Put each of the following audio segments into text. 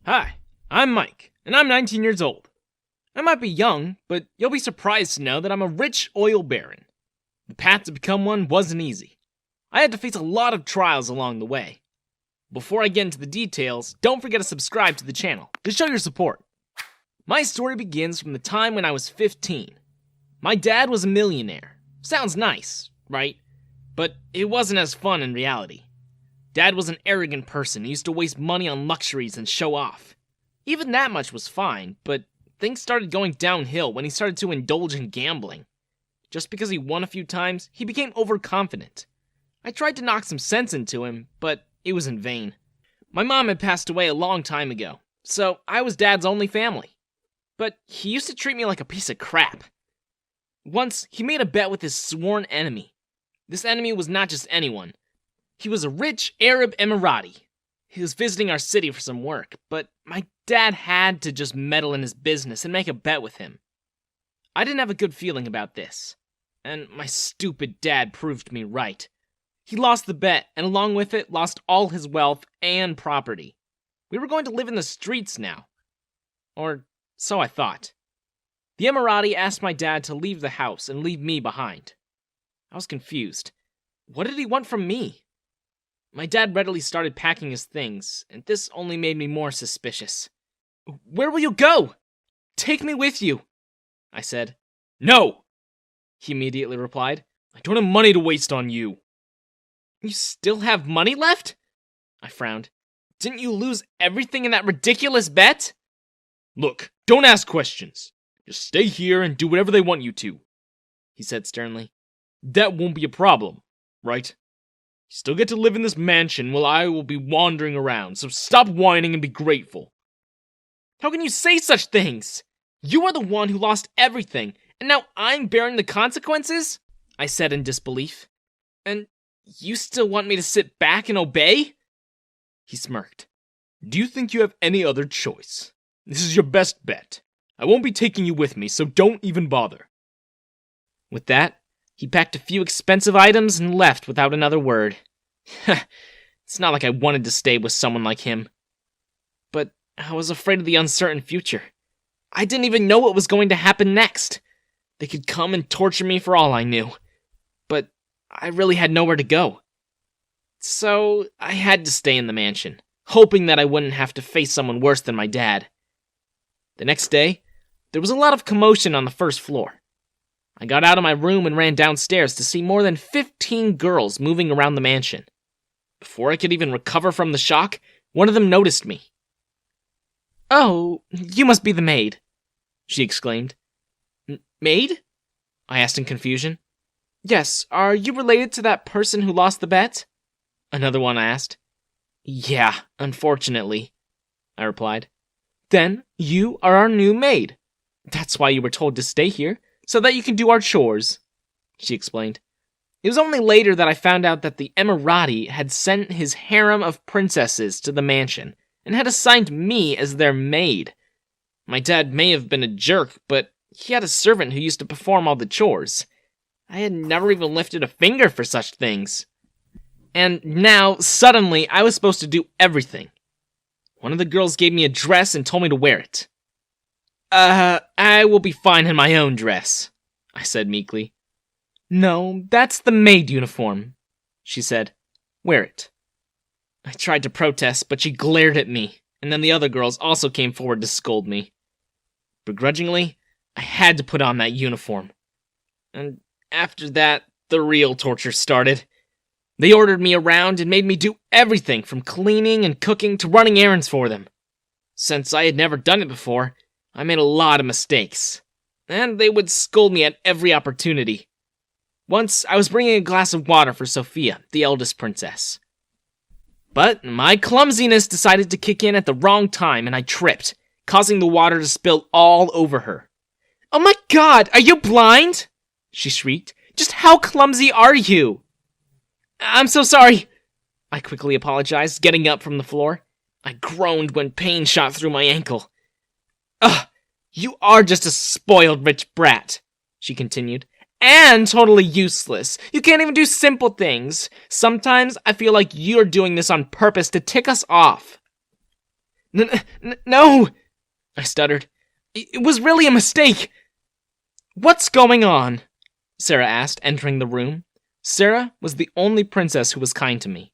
Hi, I'm Mike, and I'm 19 years old. I might be young, but you'll be surprised to know that I'm a rich oil baron. The path to become one wasn't easy. I had to face a lot of trials along the way. Before I get into the details, don't forget to subscribe to the channel to show your support. My story begins from the time when I was 15. My dad was a millionaire. Sounds nice, right? But it wasn't as fun in reality. Dad was an arrogant person who used to waste money on luxuries and show off. Even that much was fine, but things started going downhill when he started to indulge in gambling. Just because he won a few times, he became overconfident. I tried to knock some sense into him, but it was in vain. My mom had passed away a long time ago, so I was Dad's only family. But he used to treat me like a piece of crap. Once, he made a bet with his sworn enemy. This enemy was not just anyone. He was a rich Arab Emirati. He was visiting our city for some work, but my dad had to just meddle in his business and make a bet with him. I didn't have a good feeling about this, and my stupid dad proved me right. He lost the bet, and along with it, lost all his wealth and property. We were going to live in the streets now. Or so I thought. The Emirati asked my dad to leave the house and leave me behind. I was confused. What did he want from me? My dad readily started packing his things, and this only made me more suspicious. "Where will you go? Take me with you," I said. "No," he immediately replied. "I don't have money to waste on you." "You still have money left?" I frowned. "Didn't you lose everything in that ridiculous bet?" "Look, don't ask questions. Just stay here and do whatever they want you to," he said sternly. "That won't be a problem, right? You still get to live in this mansion while I will be wandering around, so stop whining and be grateful." "How can you say such things? You are the one who lost everything, and now I'm bearing the consequences?" I said in disbelief. "And you still want me to sit back and obey?" He smirked. "Do you think you have any other choice? This is your best bet. I won't be taking you with me, so don't even bother." With that, he packed a few expensive items and left without another word. It's not like I wanted to stay with someone like him. But I was afraid of the uncertain future. I didn't even know what was going to happen next. They could come and torture me for all I knew. But I really had nowhere to go. So I had to stay in the mansion, hoping that I wouldn't have to face someone worse than my dad. The next day, there was a lot of commotion on the first floor. I got out of my room and ran downstairs to see more than 15 girls moving around the mansion. Before I could even recover from the shock, one of them noticed me. "Oh, you must be the maid," she exclaimed. "Maid?" I asked in confusion. "Yes, are you related to that person who lost the bet?" Another one asked. "Yeah, unfortunately," I replied. "Then you are our new maid. That's why you were told to stay here, so that you can do our chores," she explained. It was only later that I found out that the Emirati had sent his harem of princesses to the mansion and had assigned me as their maid. My dad may have been a jerk, but he had a servant who used to perform all the chores. I had never even lifted a finger for such things. And now, suddenly, I was supposed to do everything. One of the girls gave me a dress and told me to wear it. I will be fine in my own dress," I said meekly. "No, that's the maid uniform," she said. "Wear it." I tried to protest, but she glared at me, and then the other girls also came forward to scold me. Begrudgingly, I had to put on that uniform. And after that, the real torture started. They ordered me around and made me do everything from cleaning and cooking to running errands for them. Since I had never done it before, I made a lot of mistakes, and they would scold me at every opportunity. Once, I was bringing a glass of water for Sophia, the eldest princess. But my clumsiness decided to kick in at the wrong time, and I tripped, causing the water to spill all over her. "Oh my god, are you blind?" she shrieked. "Just how clumsy are you?" "I'm so sorry," I quickly apologized, getting up from the floor. I groaned when pain shot through my ankle. "Ugh, you are just a spoiled rich brat," she continued. "And totally useless. You can't even do simple things. Sometimes I feel like you're doing this on purpose to tick us off." No! I stuttered. It was really a mistake! What's going on? Sarah asked, entering the room. Sarah was the only princess who was kind to me.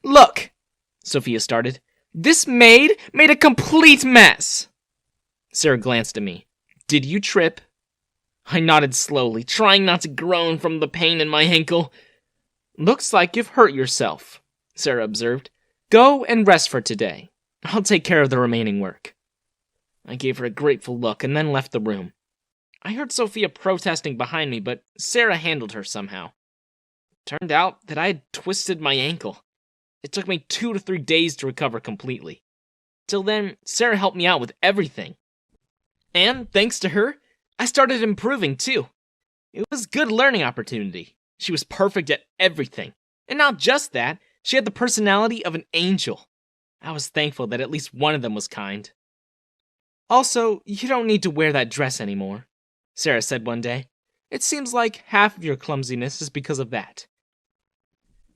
Look, Sophia started. This maid made a complete mess! Sarah glanced at me. Did you trip? I nodded slowly, trying not to groan from the pain in my ankle. Looks like you've hurt yourself, Sarah observed. Go and rest for today. I'll take care of the remaining work. I gave her a grateful look and then left the room. I heard Sophia protesting behind me, but Sarah handled her somehow. Turned out that I had twisted my ankle. It took me 2 to 3 days to recover completely. Till then, Sarah helped me out with everything. And, thanks to her, I started improving too. It was a good learning opportunity. She was perfect at everything. And not just that, she had the personality of an angel. I was thankful that at least one of them was kind. Also, you don't need to wear that dress anymore, Sarah said one day. It seems like half of your clumsiness is because of that.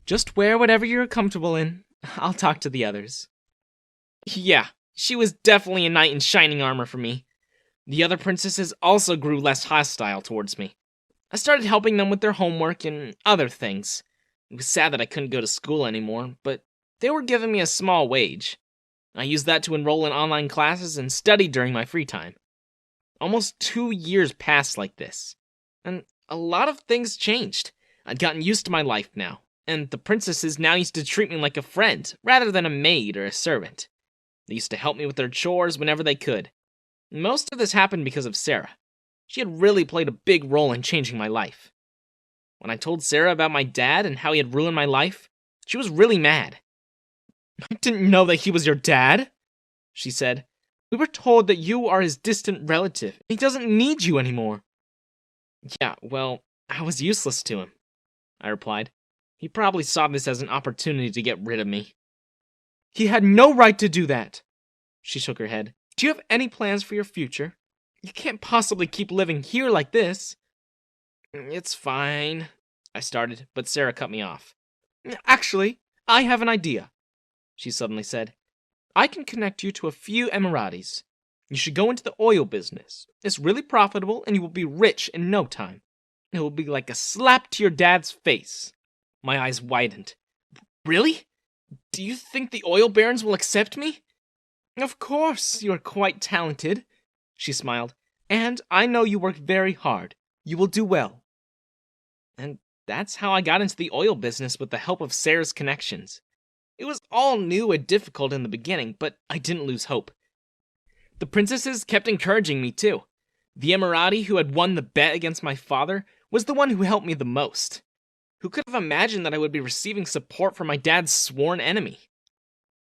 Just wear whatever you're comfortable in. I'll talk to the others. Yeah, she was definitely a knight in shining armor for me. The other princesses also grew less hostile towards me. I started helping them with their homework and other things. It was sad that I couldn't go to school anymore, but they were giving me a small wage. I used that to enroll in online classes and study during my free time. Almost 2 years passed like this, and a lot of things changed. I'd gotten used to my life now, and the princesses now used to treat me like a friend, rather than a maid or a servant. They used to help me with their chores whenever they could. Most of this happened because of Sarah. She had really played a big role in changing my life. When I told Sarah about my dad and how he had ruined my life, she was really mad. I didn't know that he was your dad, she said. We were told that you are his distant relative, and he doesn't need you anymore. Yeah, well, I was useless to him, I replied. He probably saw this as an opportunity to get rid of me. He had no right to do that, she shook her head. Do you have any plans for your future? You can't possibly keep living here like this. It's fine, I started, but Sarah cut me off. Actually, I have an idea, she suddenly said. I can connect you to a few Emiratis. You should go into the oil business. It's really profitable and you will be rich in no time. It will be like a slap to your dad's face. My eyes widened. Really? Do you think the oil barons will accept me? Of course, you are quite talented, she smiled. And I know you work very hard. You will do well. And that's how I got into the oil business with the help of Sarah's connections. It was all new and difficult in the beginning, but I didn't lose hope. The princesses kept encouraging me too. The Emirati who had won the bet against my father was the one who helped me the most. Who could have imagined that I would be receiving support from my dad's sworn enemy?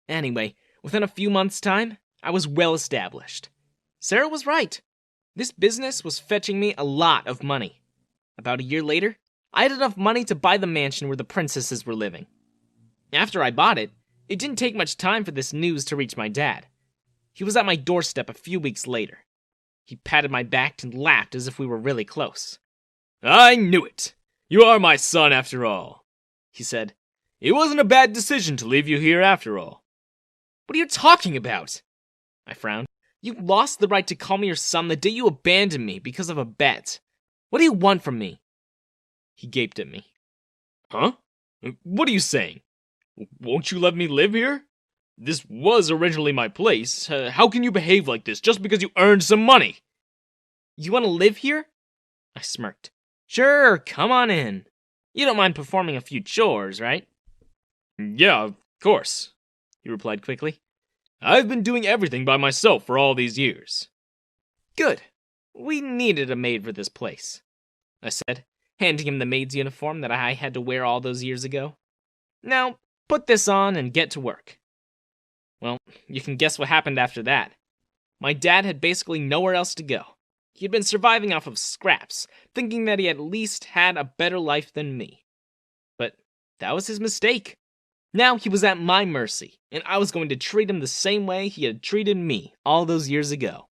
Anyway, within a few months' time, I was well established. Sarah was right. This business was fetching me a lot of money. About a year later, I had enough money to buy the mansion where the princesses were living. After I bought it, it didn't take much time for this news to reach my dad. He was at my doorstep a few weeks later. He patted my back and laughed as if we were really close. I knew it! You are my son after all, he said. It wasn't a bad decision to leave you here after all. What are you talking about? I frowned. You lost the right to call me your son the day you abandoned me because of a bet. What do you want from me? He gaped at me. Huh? What are you saying? Won't you let me live here? This was originally my place. How can you behave like this just because you earned some money? You want to live here? I smirked. Sure, come on in. You don't mind performing a few chores, right? Yeah, of course, he replied quickly. I've been doing everything by myself for all these years. Good. We needed a maid for this place, I said, handing him the maid's uniform that I had to wear all those years ago. Now, put this on and get to work. Well, you can guess what happened after that. My dad had basically nowhere else to go. He had been surviving off of scraps, thinking that he at least had a better life than me. But that was his mistake. Now he was at my mercy, and I was going to treat him the same way he had treated me all those years ago.